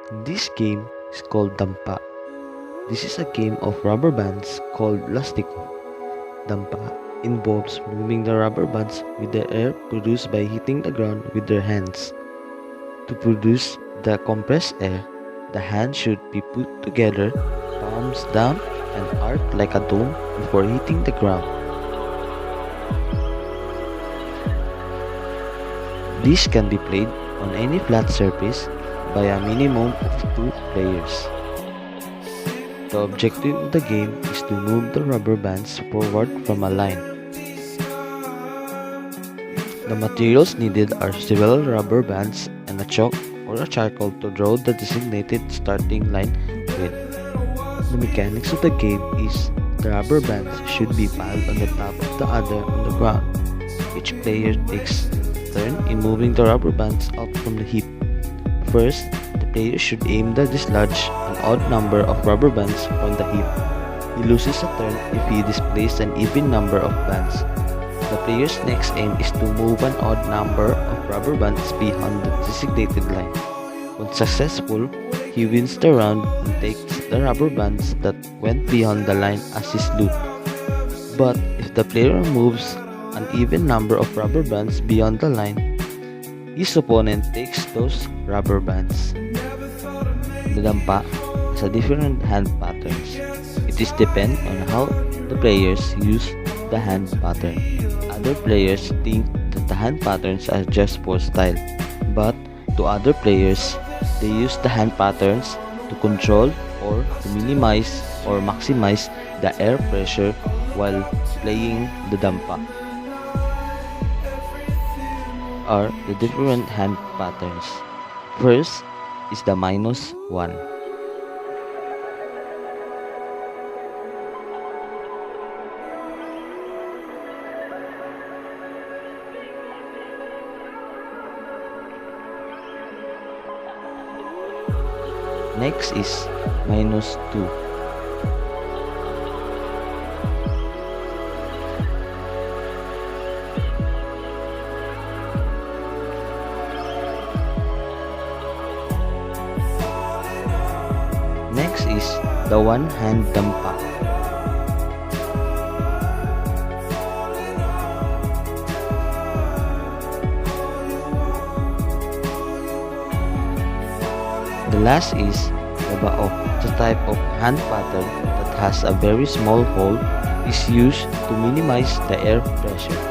This game is called Dampa. This is a game of rubber bands called Lastico. Dampa involves moving the rubber bands with the air produced by hitting the ground with their hands. To produce the compressed air, the hands should be put together, palms down, and arc like a dome before hitting the ground. This can be played on any flat surface by a minimum of 2 players. The objective of the game is to move the rubber bands forward from a line. The materials needed are several rubber bands and a chalk or a charcoal to draw the designated starting line with. The mechanics of the game is the rubber bands should be piled on the top of the other on the ground. Each player takes a turn in moving the rubber bands out from the heap. First, the player should aim to dislodge an odd number of rubber bands from the heap. He loses a turn if he displays an even number of bands. The player's next aim is to move an odd number of rubber bands beyond the designated line. When successful, he wins the round and takes the rubber bands that went beyond the line as his loot. But if the player moves an even number of rubber bands beyond the line, his opponent takes those rubber bands. The Dampa has different hand patterns. It is depend on how the players use the hand pattern. Other players think that the hand patterns are just for style, but to other players, they use the hand patterns to control or to minimize or maximize the air pressure while playing the Dampa. Are the different hand patterns. First is the -1. Next is -2. Next is the one-hand Dampa. The last is the Bao. The type of hand pattern that has a very small hole is used to minimize the air pressure.